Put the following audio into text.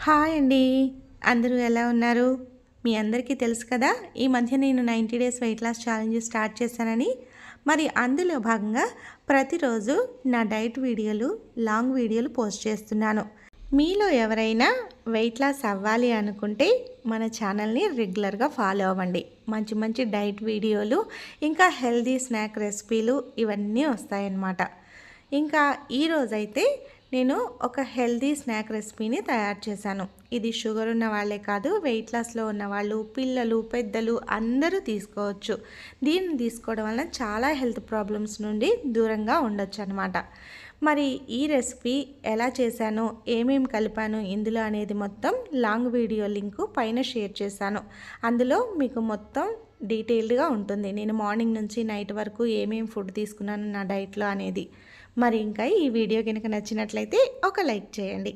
Hi అండి. అందరూ ఎలా ఉన్నారు? మీ అందరికీ తెలుసు కదా! ఈ మధ్య నేను 90 days weight loss challenge start చేశానని. మరి అందులో భాగంగా ప్రతిరోజు నా డైట్ వీడియోలు, లాంగ్ వీడియోలు పోస్ట్ చేస్తున్నాను. మీలో ఎవరైనా వెయిట్ లాస్ అవ్వాలి అనుకుంటే మన ఛానల్ని రెగ్యులర్గా ఫాలో అవ్వండి. మంచి మంచి డైట్ వీడియోలు, ఇంకా హెల్తీ స్నాక్ రెసిపీలు ఇవన్నీ వస్తాయన్నమాట. ఇంకా ఈరోజైతే నేను ఒక హెల్తీ స్నాక్ రెసిపీని తయారు చేశాను. ఇది షుగర్ ఉన్న వాళ్ళే కాదు, వెయిట్ లాస్లో ఉన్నవాళ్ళు, పిల్లలు, పెద్దలు అందరూ తీసుకోవచ్చు. దీన్ని తీసుకోవడం వలన చాలా హెల్త్ ప్రాబ్లమ్స్ నుండి దూరంగా ఉండొచ్చు అనమాట. మరి ఈ రెసిపీ ఎలా చేశాను, ఏమేమి కలిపాను ఇందులో అనేది మొత్తం లాంగ్ వీడియో లింకు పైన షేర్ చేశాను. అందులో మీకు మొత్తం డీటెయిల్డ్గా ఉంటుంది. నేను మార్నింగ్ నుంచి నైట్ వరకు ఏమేమి ఫుడ్ తీసుకున్నాను నా డైట్లో అనేది. మరి ఇంకా ఈ వీడియో కనుక నచ్చినట్లయితే ఒక లైక్ చేయండి.